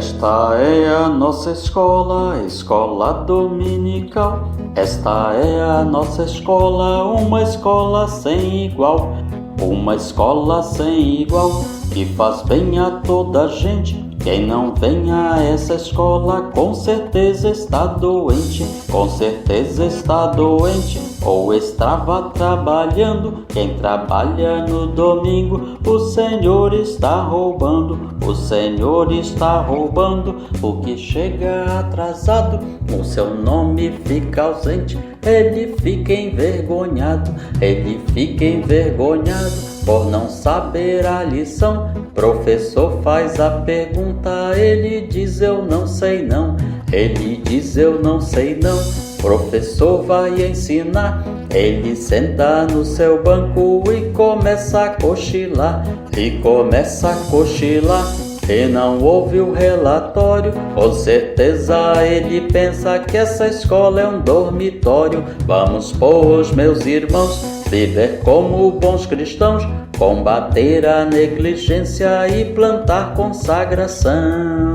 Esta é a nossa escola, escola dominical. Esta é a nossa escola, uma escola sem igual. Uma escola sem igual, que faz bem a toda a gente. Quem não vem a essa escola, com certeza está doente. Com certeza está doente, ou estava trabalhando. Quem trabalha no domingo, o Senhor está roubando. O Senhor está roubando, o que chega atrasado, o seu nome fica ausente. Ele fica envergonhado, ele fica envergonhado por não saber a lição. Professor faz a pergunta, ele diz eu não sei não. Ele diz eu não sei não. Professor vai ensinar, ele senta no seu banco e começa a cochilar. E começa a cochilar, e não ouve o relatório. Com certeza ele pensa que essa escola é um dormitório. Vamos, pois, meus irmãos, viver como bons cristãos, combater a negligência e plantar consagração.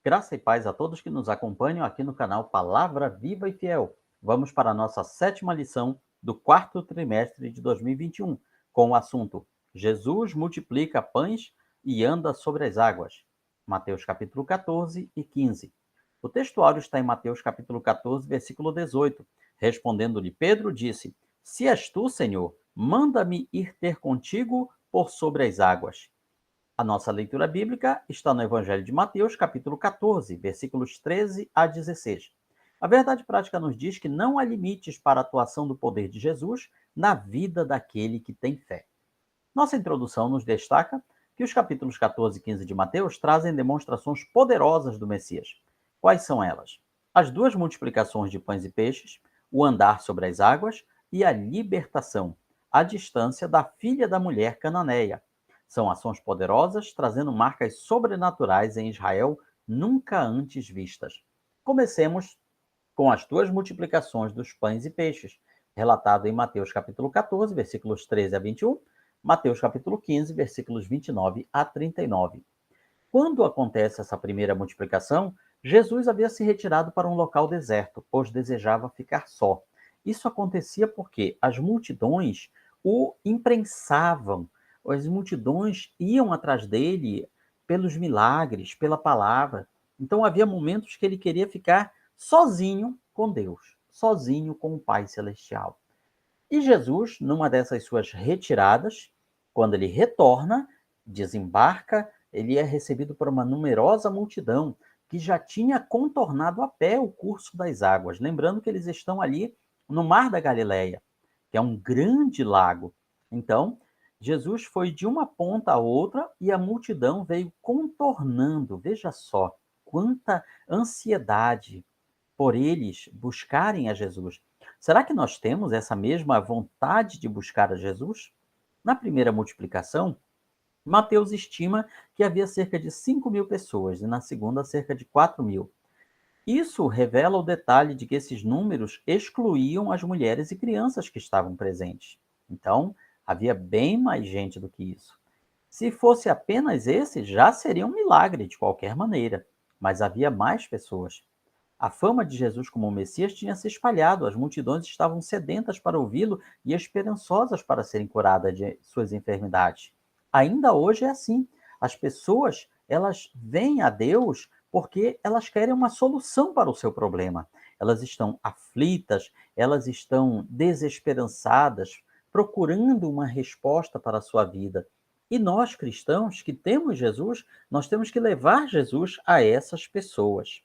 Graça e paz a todos que nos acompanham aqui no canal Palavra Viva e Fiel. Vamos para a nossa 7ª lição do 4º trimestre de 2021, com o assunto Jesus multiplica pães e anda sobre as águas. Mateus capítulo 14 e 15. O textuário está em Mateus capítulo 14, versículo 18. Respondendo-lhe Pedro, disse: Se és tu, Senhor, manda-me ir ter contigo por sobre as águas. A nossa leitura bíblica está no Evangelho de Mateus, capítulo 14, versículos 13 a 16. A verdade prática nos diz que não há limites para a atuação do poder de Jesus na vida daquele que tem fé. Nossa introdução nos destaca que os capítulos 14 e 15 de Mateus trazem demonstrações poderosas do Messias. Quais são elas? As 2 multiplicações de pães e peixes, o andar sobre as águas e a libertação, à distância da filha da mulher cananeia. São ações poderosas, trazendo marcas sobrenaturais em Israel nunca antes vistas. Comecemos com as 2 multiplicações dos pães e peixes, relatado em Mateus capítulo 14, versículos 13 a 21, Mateus capítulo 15, versículos 29 a 39. Quando acontece essa primeira multiplicação, Jesus havia se retirado para um local deserto, pois desejava ficar só. Isso acontecia porque as multidões o imprensavam, as multidões iam atrás dele pelos milagres, pela palavra. Então havia momentos que ele queria ficar sozinho com Deus, sozinho com o Pai Celestial. E Jesus, numa dessas suas retiradas, quando ele retorna, desembarca, ele é recebido por uma numerosa multidão que já tinha contornado a pé o curso das águas. Lembrando que eles estão ali no Mar da Galileia, que é um grande lago. Então, Jesus foi de uma ponta a outra e a multidão veio contornando. Veja só, quanta ansiedade por eles buscarem a Jesus. Será que nós temos essa mesma vontade de buscar a Jesus? Na primeira multiplicação, Mateus estima que havia cerca de 5.000 pessoas e na segunda cerca de 4.000. Isso revela o detalhe de que esses números excluíam as mulheres e crianças que estavam presentes. Então, havia bem mais gente do que isso. Se fosse apenas esse, já seria um milagre de qualquer maneira, mas havia mais pessoas. A fama de Jesus como Messias tinha se espalhado, as multidões estavam sedentas para ouvi-lo e esperançosas para serem curadas de suas enfermidades. Ainda hoje é assim. As pessoas, elas vêm a Deus porque elas querem uma solução para o seu problema. Elas estão aflitas, elas estão desesperançadas, procurando uma resposta para a sua vida. E nós, cristãos, que temos Jesus, nós temos que levar Jesus a essas pessoas.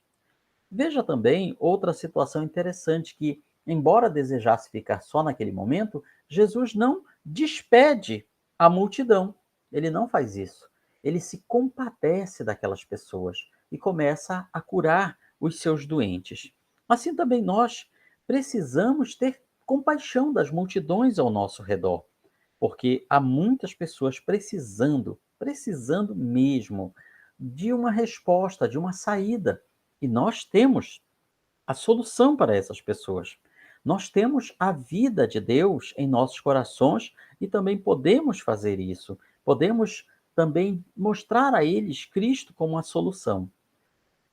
Veja também outra situação interessante que, embora desejasse ficar só naquele momento, Jesus não despede a multidão. Ele não faz isso. Ele se compadece daquelas pessoas e começa a curar os seus doentes. Assim também nós precisamos ter compaixão das multidões ao nosso redor, porque há muitas pessoas precisando mesmo de uma resposta, de uma saída. E nós temos a solução para essas pessoas. Nós temos a vida de Deus em nossos corações e também podemos fazer isso. Podemos também mostrar a eles Cristo como a solução.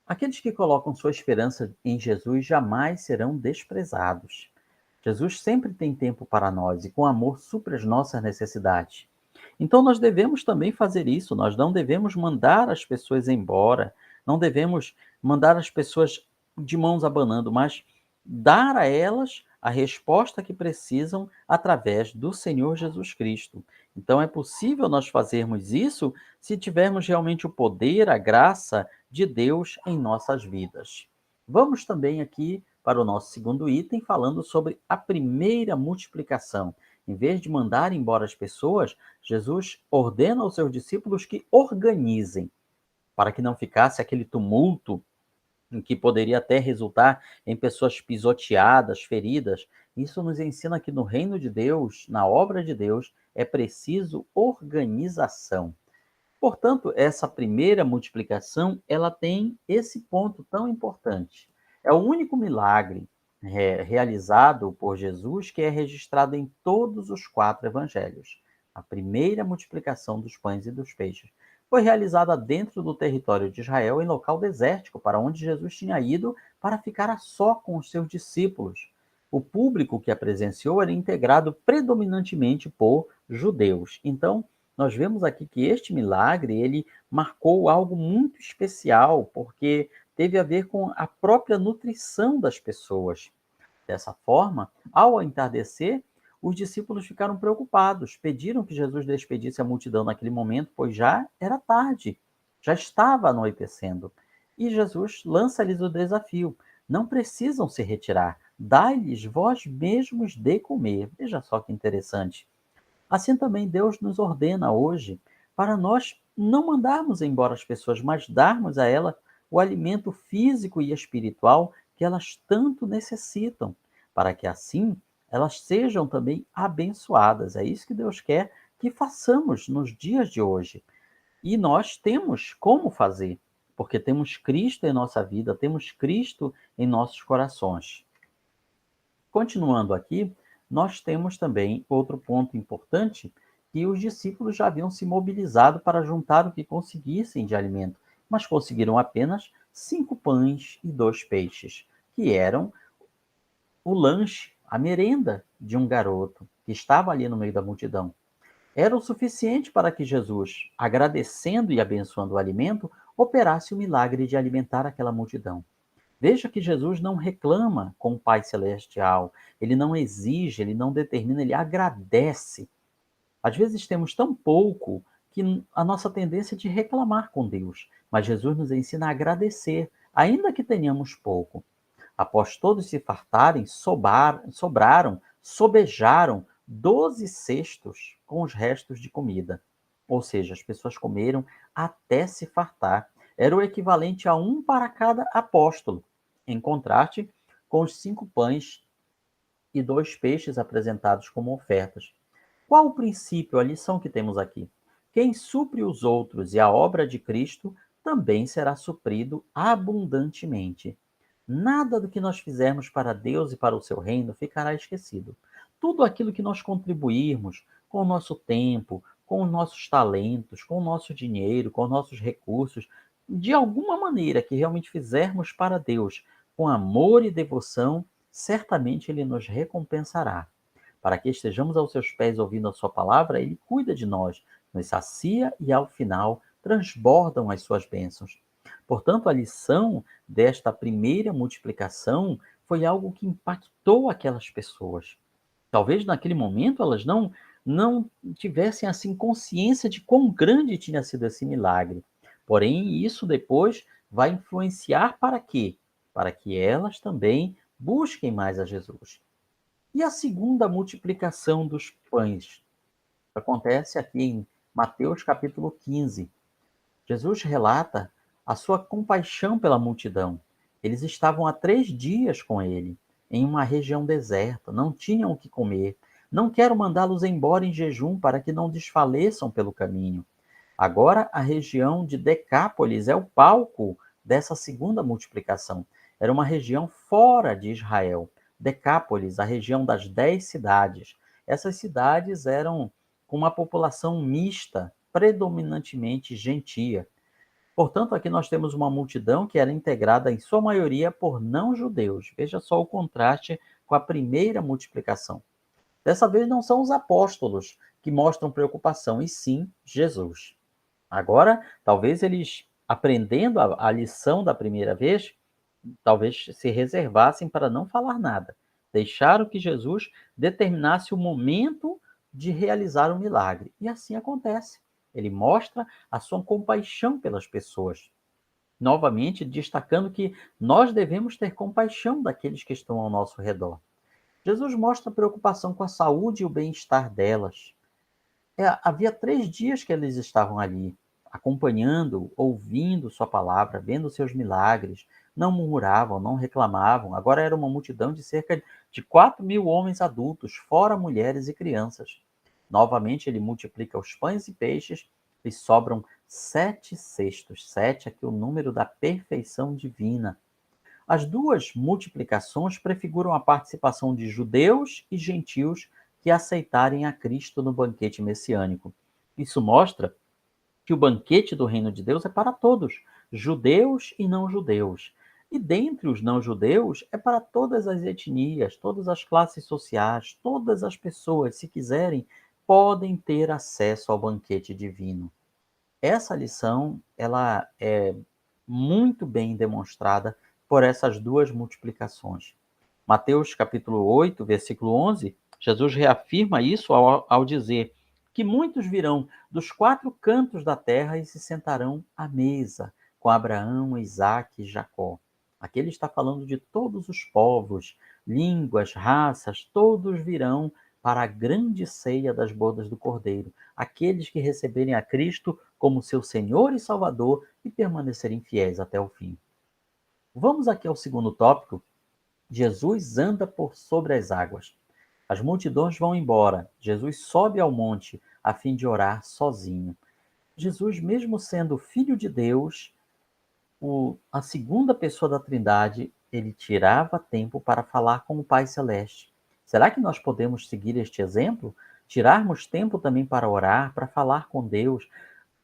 Aqueles que colocam sua esperança em Jesus jamais serão desprezados. Jesus sempre tem tempo para nós e com amor supre as nossas necessidades. Então nós devemos também fazer isso, nós não devemos mandar as pessoas embora, não devemos mandar as pessoas de mãos abanando, mas dar a elas a resposta que precisam através do Senhor Jesus Cristo. Então é possível nós fazermos isso se tivermos realmente o poder, a graça de Deus em nossas vidas. Vamos também aqui para o nosso segundo item, falando sobre a primeira multiplicação. Em vez de mandar embora as pessoas, Jesus ordena aos seus discípulos que organizem, para que não ficasse aquele tumulto em que poderia até resultar em pessoas pisoteadas, feridas. Isso nos ensina que no reino de Deus, na obra de Deus, é preciso organização. Portanto, essa primeira multiplicação, ela tem esse ponto tão importante. É o único milagre realizado por Jesus que é registrado em todos os 4 evangelhos. A primeira multiplicação dos pães e dos peixes foi realizada dentro do território de Israel, em local desértico, para onde Jesus tinha ido para ficar a só com os seus discípulos. O público que a presenciou era integrado predominantemente por judeus. Então, nós vemos aqui que este milagre, ele marcou algo muito especial, porque teve a ver com a própria nutrição das pessoas. Dessa forma, ao entardecer, os discípulos ficaram preocupados, pediram que Jesus despedisse a multidão naquele momento, pois já era tarde, já estava anoitecendo. E Jesus lança-lhes o desafio: não precisam se retirar, dai-lhes vós mesmos de comer. Veja só que interessante. Assim também Deus nos ordena hoje para nós não mandarmos embora as pessoas, mas darmos a elas o alimento físico e espiritual que elas tanto necessitam, para que assim elas sejam também abençoadas. É isso que Deus quer que façamos nos dias de hoje. E nós temos como fazer, porque temos Cristo em nossa vida, temos Cristo em nossos corações. Continuando aqui, nós temos também outro ponto importante, que os discípulos já haviam se mobilizado para juntar o que conseguissem de alimento, mas conseguiram apenas 5 pães e 2 peixes, que eram o lanche, a merenda de um garoto que estava ali no meio da multidão. Era o suficiente para que Jesus, agradecendo e abençoando o alimento, operasse o milagre de alimentar aquela multidão. Veja que Jesus não reclama com o Pai Celestial, ele não exige, ele não determina, ele agradece. Às vezes temos tão pouco que a nossa tendência é de reclamar com Deus, mas Jesus nos ensina a agradecer, ainda que tenhamos pouco. Após todos se fartarem, sobejaram 12 cestos com os restos de comida. Ou seja, as pessoas comeram até se fartar. Era o equivalente a um para cada apóstolo, em contraste com os 5 pães e 2 peixes apresentados como ofertas. Qual o princípio, a lição que temos aqui? Quem supre os outros e a obra de Cristo também será suprido abundantemente. Nada do que nós fizermos para Deus e para o seu reino ficará esquecido. Tudo aquilo que nós contribuirmos com o nosso tempo, com os nossos talentos, com o nosso dinheiro, com os nossos recursos, de alguma maneira que realmente fizermos para Deus, com amor e devoção, certamente Ele nos recompensará. Para que estejamos aos seus pés ouvindo a sua palavra, Ele cuida de nós, nos sacia e ao final transbordam as suas bênçãos. Portanto, a lição desta primeira multiplicação foi algo que impactou aquelas pessoas. Talvez naquele momento elas não tivessem assim consciência de quão grande tinha sido esse milagre. Porém, isso depois vai influenciar para quê? Para que elas também busquem mais a Jesus. E a segunda multiplicação dos pães acontece aqui em Mateus capítulo 15. Jesus relata a sua compaixão pela multidão. Eles estavam há 3 dias com ele, em uma região deserta, não tinham o que comer. Não quero mandá-los embora em jejum para que não desfaleçam pelo caminho. Agora, a região de Decápolis é o palco dessa segunda multiplicação. Era uma região fora de Israel. Decápolis, a região das 10 cidades. Essas cidades eram com uma população mista, predominantemente gentia. Portanto, aqui nós temos uma multidão que era integrada, em sua maioria, por não-judeus. Veja só o contraste com a primeira multiplicação. Dessa vez não são os apóstolos que mostram preocupação, e sim Jesus. Agora, talvez eles, aprendendo a lição da primeira vez, talvez se reservassem para não falar nada. Deixaram que Jesus determinasse o momento de realizar o milagre. E assim acontece. Ele mostra a sua compaixão pelas pessoas. Novamente, destacando que nós devemos ter compaixão daqueles que estão ao nosso redor. Jesus mostra preocupação com a saúde e o bem-estar delas. Havia 3 dias que eles estavam ali, acompanhando, ouvindo sua palavra, vendo seus milagres. Não murmuravam, não reclamavam. Agora era uma multidão de cerca de 4.000 homens adultos, fora mulheres e crianças. Novamente ele multiplica os pães e peixes e sobram 7 cestos. 7 aqui é o número da perfeição divina. As duas multiplicações prefiguram a participação de judeus e gentios que aceitarem a Cristo no banquete messiânico. Isso mostra que o banquete do reino de Deus é para todos, judeus e não judeus. E dentre os não judeus é para todas as etnias, todas as classes sociais, todas as pessoas, se quiserem, podem ter acesso ao banquete divino. Essa lição, ela é muito bem demonstrada por essas duas multiplicações. Mateus capítulo 8, versículo 11, Jesus reafirma isso ao dizer que muitos virão dos 4 cantos da terra e se sentarão à mesa com Abraão, Isaque e Jacó. Aqui ele está falando de todos os povos, línguas, raças, todos virão para a grande ceia das bodas do Cordeiro, aqueles que receberem a Cristo como seu Senhor e Salvador e permanecerem fiéis até o fim. Vamos aqui ao segundo tópico. Jesus anda por sobre as águas. As multidões vão embora. Jesus sobe ao monte a fim de orar sozinho. Jesus, mesmo sendo filho de Deus, a segunda pessoa da Trindade, ele tirava tempo para falar com o Pai Celeste. Será que nós podemos seguir este exemplo? Tirarmos tempo também para orar, para falar com Deus,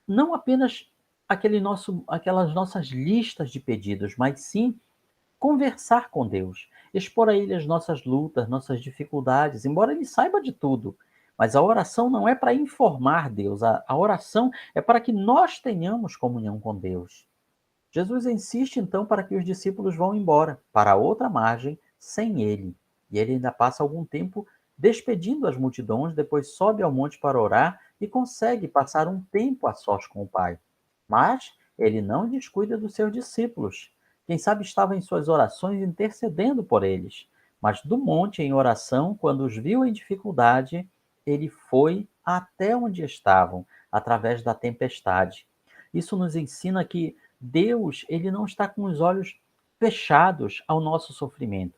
não apenas aquelas nossas listas de pedidos, mas sim conversar com Deus, expor a Ele as nossas lutas, nossas dificuldades, embora Ele saiba de tudo. Mas a oração não é para informar Deus, a oração é para que nós tenhamos comunhão com Deus. Jesus insiste então para que os discípulos vão embora, para a outra margem, sem ele. E ele ainda passa algum tempo despedindo as multidões, depois sobe ao monte para orar e consegue passar um tempo a sós com o Pai. Mas ele não descuida dos seus discípulos. Quem sabe estava em suas orações intercedendo por eles. Mas do monte em oração, quando os viu em dificuldade, ele foi até onde estavam, através da tempestade. Isso nos ensina que Deus, ele não está com os olhos fechados ao nosso sofrimento.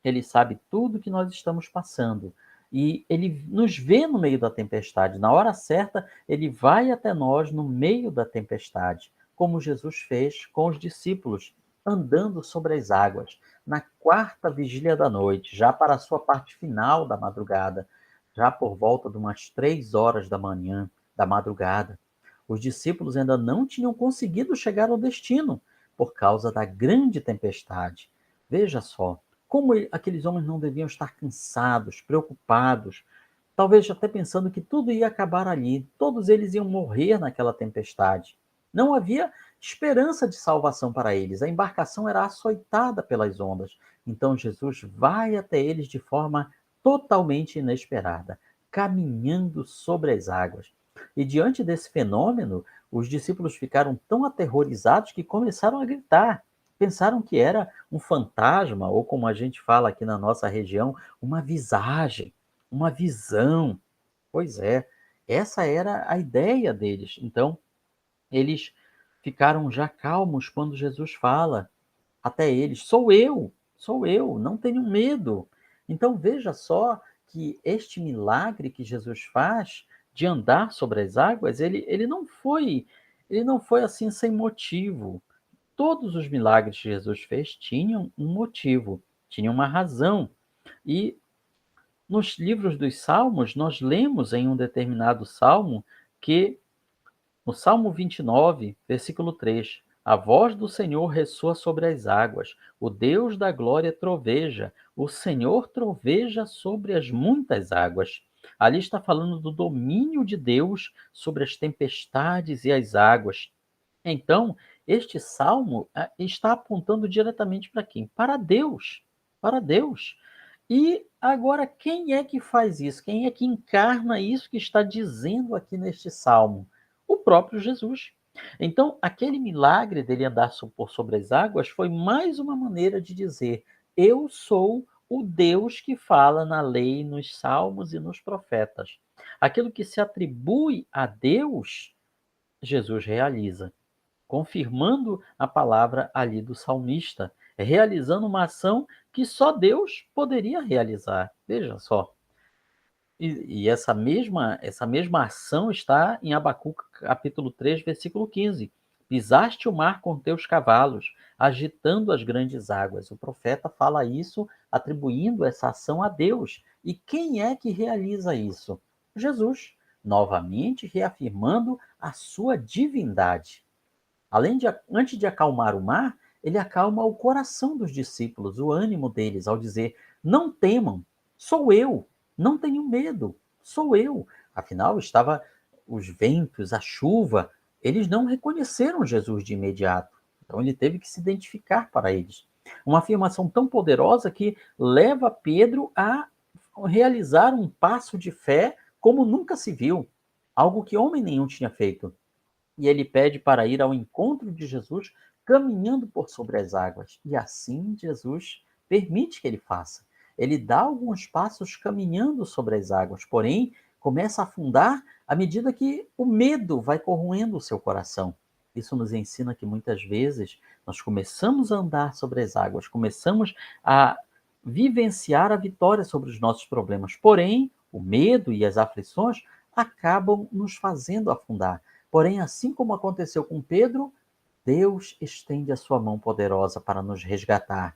Ele sabe tudo que nós estamos passando. E ele nos vê no meio da tempestade. Na hora certa, ele vai até nós no meio da tempestade, como Jesus fez com os discípulos, andando sobre as águas, na quarta vigília da noite, já para a sua parte final da madrugada, já por volta de umas 3 horas da manhã, da madrugada. Os discípulos ainda não tinham conseguido chegar ao destino por causa da grande tempestade. Veja só, como aqueles homens não deviam estar cansados, preocupados, talvez até pensando que tudo ia acabar ali, todos eles iam morrer naquela tempestade. Não havia esperança de salvação para eles, a embarcação era açoitada pelas ondas. Então Jesus vai até eles de forma totalmente inesperada, caminhando sobre as águas. E diante desse fenômeno, os discípulos ficaram tão aterrorizados que começaram a gritar. Pensaram que era um fantasma, ou como a gente fala aqui na nossa região, uma visagem, uma visão. Pois é, essa era a ideia deles. Então, eles ficaram já calmos quando Jesus fala até eles: sou eu, não tenham medo. Então, veja só que este milagre que Jesus faz de andar sobre as águas, ele não foi assim sem motivo. Todos os milagres que Jesus fez tinham um motivo, tinham uma razão. E nos livros dos Salmos, nós lemos em um determinado salmo que No Salmo 29, versículo 3, a voz do Senhor ressoa sobre as águas, o Deus da glória troveja, o Senhor troveja sobre as muitas águas. Ali está falando do domínio de Deus sobre as tempestades e as águas. Então, este salmo está apontando diretamente para quem? Para Deus. Para Deus. E agora, quem é que faz isso? Quem é que encarna isso que está dizendo aqui neste salmo? O próprio Jesus. Então, aquele milagre dele andar por sobre as águas foi mais uma maneira de dizer: eu sou o Deus que fala na lei, nos salmos e nos profetas. Aquilo que se atribui a Deus, Jesus realiza, confirmando a palavra ali do salmista, realizando uma ação que só Deus poderia realizar. Veja só. E essa mesma ação está em Abacuque capítulo 3, versículo 15. Pisaste o mar com teus cavalos, agitando as grandes águas. O profeta fala isso, atribuindo essa ação a Deus. E quem é que realiza isso? Jesus, novamente reafirmando a sua divindade. Antes de acalmar o mar, ele acalma o coração dos discípulos, o ânimo deles, ao dizer: não temam, sou eu, não tenham medo, sou eu. Afinal, estava os ventos, a chuva, eles não reconheceram Jesus de imediato. Então ele teve que se identificar para eles. Uma afirmação tão poderosa que leva Pedro a realizar um passo de fé como nunca se viu, algo que homem nenhum tinha feito. E ele pede para ir ao encontro de Jesus caminhando por sobre as águas. E assim Jesus permite que ele faça. Ele dá alguns passos caminhando sobre as águas, porém começa a afundar à medida que o medo vai corroendo o seu coração. Isso nos ensina que muitas vezes nós começamos a andar sobre as águas, começamos a vivenciar a vitória sobre os nossos problemas, porém o medo e as aflições acabam nos fazendo afundar. Porém, assim como aconteceu com Pedro, Deus estende a sua mão poderosa para nos resgatar.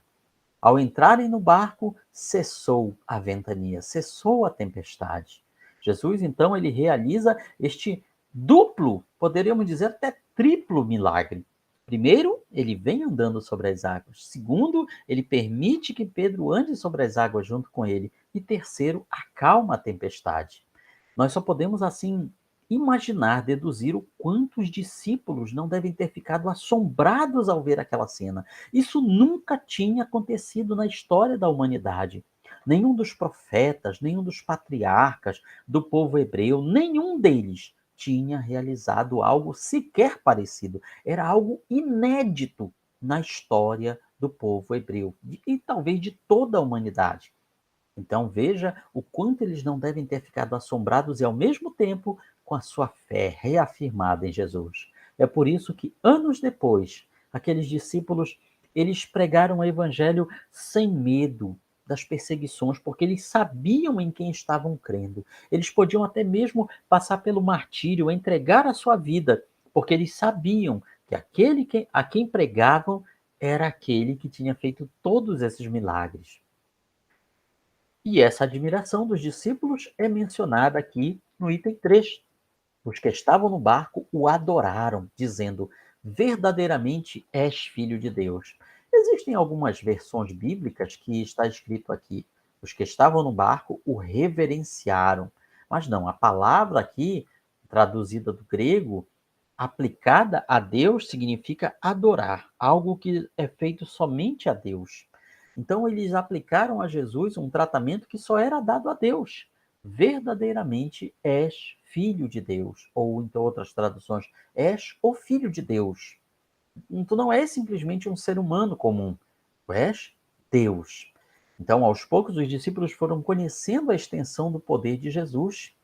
Ao entrarem no barco, cessou a ventania, cessou a tempestade. Jesus, então, ele realiza este duplo, poderíamos dizer até triplo milagre. Primeiro, ele vem andando sobre as águas. Segundo, ele permite que Pedro ande sobre as águas junto com ele. E terceiro, acalma a tempestade. Nós só podemos, assim, imaginar, deduzir o quanto os discípulos não devem ter ficado assombrados ao ver aquela cena. Isso nunca tinha acontecido na história da humanidade. Nenhum dos profetas, nenhum dos patriarcas do povo hebreu, nenhum deles tinha realizado algo sequer parecido. Era algo inédito na história do povo hebreu e talvez de toda a humanidade. Então veja o quanto eles não devem ter ficado assombrados e ao mesmo tempo com a sua fé reafirmada em Jesus. É por isso que anos depois, aqueles discípulos, eles pregaram o evangelho sem medo das perseguições, porque eles sabiam em quem estavam crendo. Eles podiam até mesmo passar pelo martírio, entregar a sua vida, porque eles sabiam que a quem pregavam era aquele que tinha feito todos esses milagres. E essa admiração dos discípulos é mencionada aqui no item 3. Os que estavam no barco o adoraram, dizendo: verdadeiramente és filho de Deus. Existem algumas versões bíblicas que está escrito aqui: os que estavam no barco o reverenciaram. Mas não, a palavra aqui, traduzida do grego, aplicada a Deus, significa adorar, algo que é feito somente a Deus. Então, eles aplicaram a Jesus um tratamento que só era dado a Deus. Verdadeiramente és filho de Deus. Ou, em outras traduções, és o filho de Deus. Tu não és simplesmente um ser humano comum. Tu és Deus. Então, aos poucos, os discípulos foram conhecendo a extensão do poder de Jesus.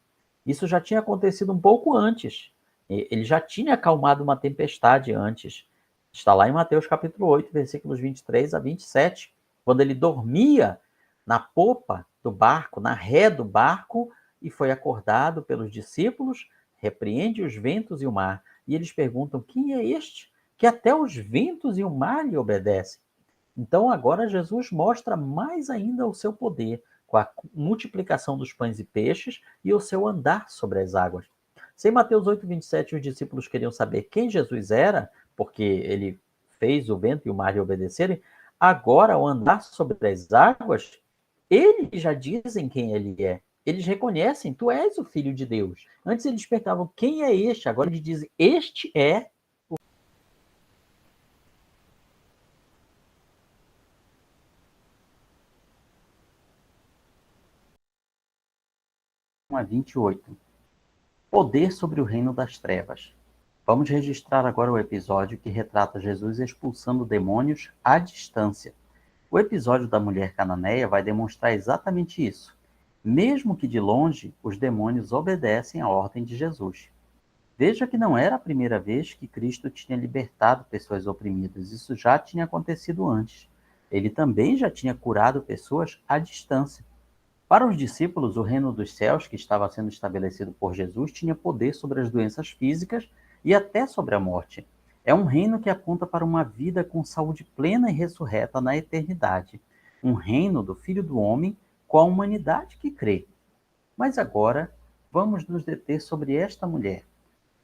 Isso já tinha acontecido um pouco antes. Ele já tinha acalmado uma tempestade antes. Está lá em Mateus capítulo 8, versículos 23 a 27, quando ele dormia na popa do barco, na ré do barco, e foi acordado pelos discípulos, repreende os ventos e o mar. E eles perguntam: quem é este que até os ventos e o mar lhe obedecem? Então agora Jesus mostra mais ainda o seu poder com a multiplicação dos pães e peixes e o seu andar sobre as águas. Se em Mateus 8:27 os discípulos queriam saber quem Jesus era, porque ele fez o vento e o mar lhe obedecerem, agora, ao andar sobre as águas, eles já dizem quem ele é. Eles reconhecem, tu és o Filho de Deus. Antes eles perguntavam, quem é este? Agora eles dizem, este é a 28. Poder sobre o reino das trevas. Vamos registrar agora o episódio que retrata Jesus expulsando demônios à distância. O episódio da mulher cananeia vai demonstrar exatamente isso. Mesmo que de longe, os demônios obedecem à ordem de Jesus. Veja que não era a primeira vez que Cristo tinha libertado pessoas oprimidas. Isso já tinha acontecido antes. Ele também já tinha curado pessoas à distância. Para os discípulos, o reino dos céus, que estava sendo estabelecido por Jesus, tinha poder sobre as doenças físicas e até sobre a morte. É um reino que aponta para uma vida com saúde plena e ressurreta na eternidade. Um reino do Filho do Homem com a humanidade que crê. Mas agora, vamos nos deter sobre esta mulher.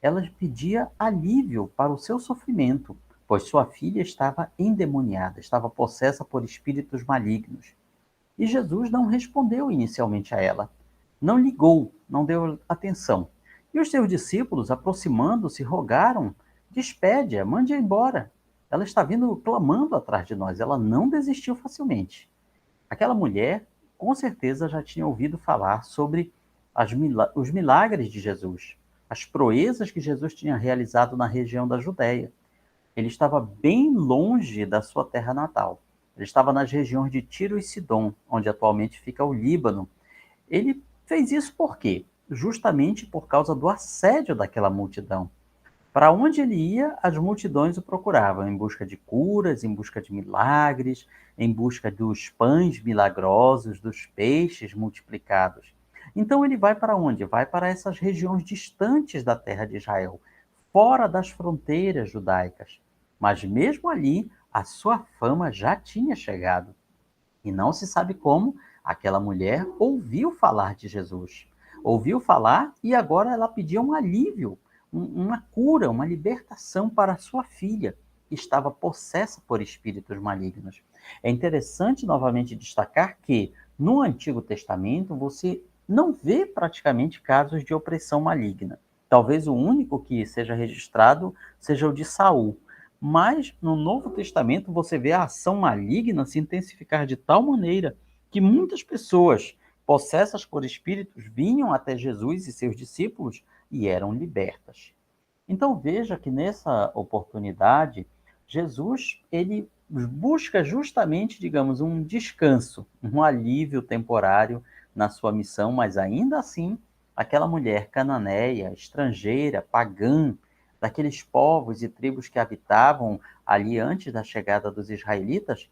Ela pedia alívio para o seu sofrimento, pois sua filha estava endemoniada, estava possessa por espíritos malignos. E Jesus não respondeu inicialmente a ela. Não ligou, não deu atenção. E os seus discípulos, aproximando-se, rogaram: despede-a, mande-a embora. Ela está vindo clamando atrás de nós. Ela não desistiu facilmente. Aquela mulher, com certeza, já tinha ouvido falar sobre os milagres de Jesus, as proezas que Jesus tinha realizado na região da Judéia. Ele estava bem longe da sua terra natal. Ele estava nas regiões de Tiro e Sidom, onde atualmente fica o Líbano. Ele fez isso por quê? Justamente por causa do assédio daquela multidão. Para onde ele ia, as multidões o procuravam, em busca de curas, em busca de milagres, em busca dos pães milagrosos, dos peixes multiplicados. Então ele vai para onde? Vai para essas regiões distantes da terra de Israel, fora das fronteiras judaicas. Mas mesmo ali, a sua fama já tinha chegado. E não se sabe como aquela mulher ouviu falar de Jesus. Ouviu falar e agora ela pedia um alívio, uma cura, uma libertação para sua filha, que estava possessa por espíritos malignos. É interessante novamente destacar que no Antigo Testamento você não vê praticamente casos de opressão maligna. Talvez o único que seja registrado seja o de Saul. Mas no Novo Testamento você vê a ação maligna se intensificar de tal maneira que muitas pessoas possessas por espíritos vinham até Jesus e seus discípulos e eram libertas. Então veja que nessa oportunidade Jesus ele busca justamente, digamos, um descanso, um alívio temporário na sua missão, mas ainda assim aquela mulher cananeia, estrangeira, pagã, daqueles povos e tribos que habitavam ali antes da chegada dos israelitas,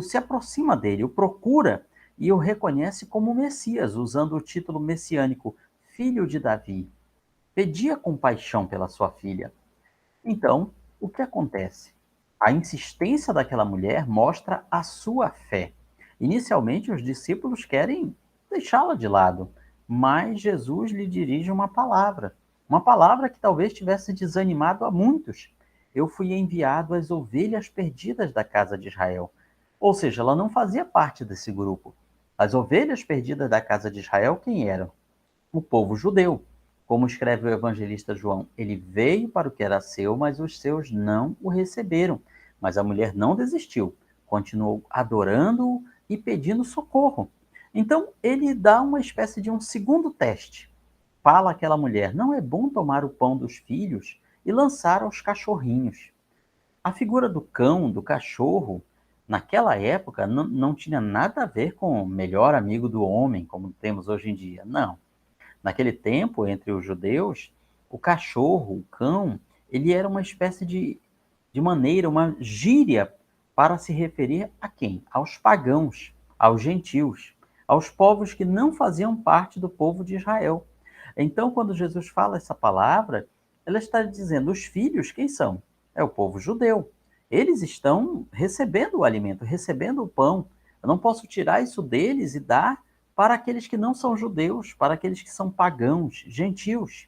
se aproxima dele, o procura e o reconhece como Messias, usando o título messiânico, Filho de Davi. Pedia compaixão pela sua filha. Então, o que acontece? A insistência daquela mulher mostra a sua fé. Inicialmente, os discípulos querem deixá-la de lado, mas Jesus lhe dirige uma palavra que talvez tivesse desanimado a muitos. Eu fui enviado às ovelhas perdidas da casa de Israel. Ou seja, ela não fazia parte desse grupo. As ovelhas perdidas da casa de Israel, quem eram? O povo judeu. Como escreve o evangelista João, ele veio para o que era seu, mas os seus não o receberam. Mas a mulher não desistiu, continuou adorando-o e pedindo socorro. Então ele dá uma espécie de um segundo teste. Fala àquela mulher: não é bom tomar o pão dos filhos e lançar aos cachorrinhos. A figura do cão, do cachorro, naquela época não tinha nada a ver com o melhor amigo do homem, como temos hoje em dia. Não. Naquele tempo, entre os judeus, o cachorro, o cão, ele era uma espécie de maneira, uma gíria para se referir a quem? Aos pagãos, aos gentios, aos povos que não faziam parte do povo de Israel. Então, quando Jesus fala essa palavra, ela está dizendo: os filhos, quem são? É o povo judeu. Eles estão recebendo o alimento, recebendo o pão. Eu não posso tirar isso deles e dar para aqueles que não são judeus, para aqueles que são pagãos, gentios.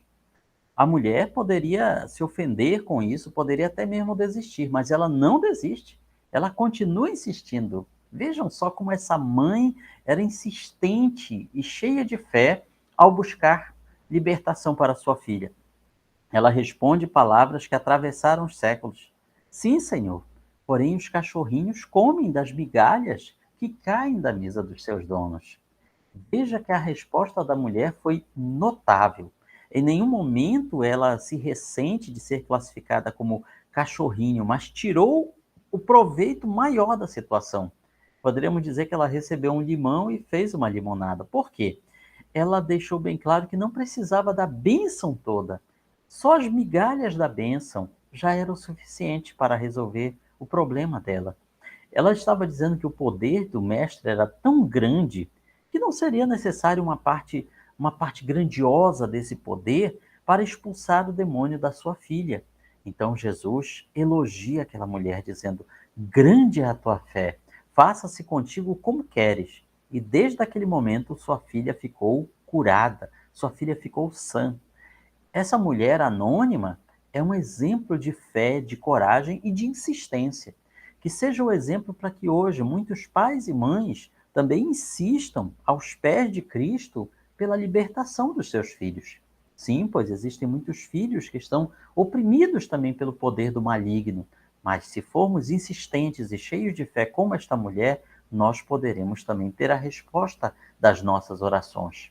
A mulher poderia se ofender com isso, poderia até mesmo desistir, mas ela não desiste. Ela continua insistindo. Vejam só como essa mãe era insistente e cheia de fé ao buscar libertação para sua filha. Ela responde palavras que atravessaram os séculos. Sim, Senhor, porém os cachorrinhos comem das migalhas que caem da mesa dos seus donos. Veja que a resposta da mulher foi notável. Em nenhum momento ela se ressente de ser classificada como cachorrinho, mas tirou o proveito maior da situação. Poderíamos dizer que ela recebeu um limão e fez uma limonada. Por quê? Ela deixou bem claro que não precisava da bênção toda. Só as migalhas da bênção já eram o suficiente para resolver o problema dela. Ela estava dizendo que o poder do mestre era tão grande que não seria necessário uma parte grandiosa desse poder para expulsar o demônio da sua filha. Então Jesus elogia aquela mulher, dizendo: grande é a tua fé, faça-se contigo como queres. E desde aquele momento sua filha ficou curada, sua filha ficou sã. Essa mulher anônima é um exemplo de fé, de coragem e de insistência. Que seja o exemplo para que hoje muitos pais e mães também insistam aos pés de Cristo pela libertação dos seus filhos. Sim, pois existem muitos filhos que estão oprimidos também pelo poder do maligno. Mas se formos insistentes e cheios de fé como esta mulher, nós poderemos também ter a resposta das nossas orações.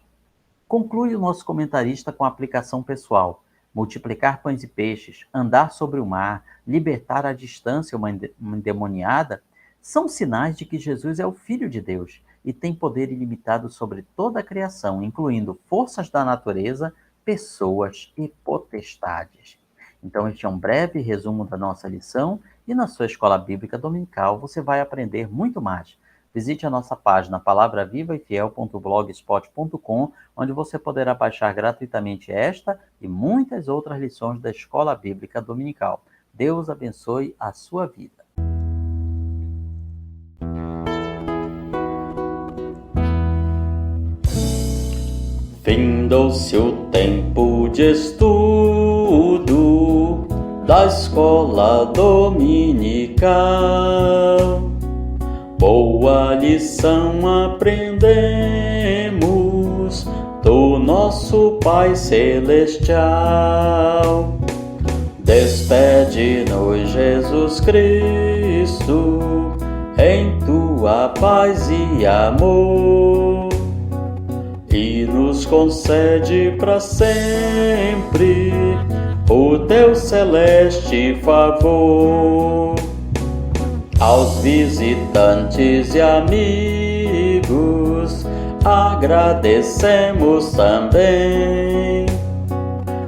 Conclui o nosso comentarista com a aplicação pessoal: multiplicar pães e peixes, andar sobre o mar, libertar à distância uma endemoniada, são sinais de que Jesus é o Filho de Deus e tem poder ilimitado sobre toda a criação, incluindo forças da natureza, pessoas e potestades. Então, este é um breve resumo da nossa lição e na sua escola bíblica dominical você vai aprender muito mais. Visite a nossa página palavravivaefiel.blogspot.com, onde você poderá baixar gratuitamente esta e muitas outras lições da Escola Bíblica Dominical. Deus abençoe a sua vida. Findou-se o tempo de estudo da Escola Dominical. Boa lição aprendemos do nosso Pai Celestial. Despede-nos, Jesus Cristo, em tua paz e amor, e nos concede para sempre o teu celeste favor. Aos visitantes e amigos agradecemos também.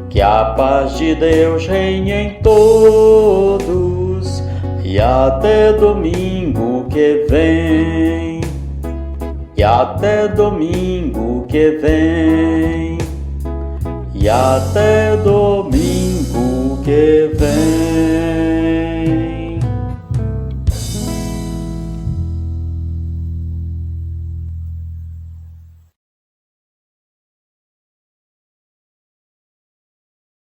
Que a paz de Deus reine em todos e até domingo que vem. E até domingo que vem. E até domingo que vem.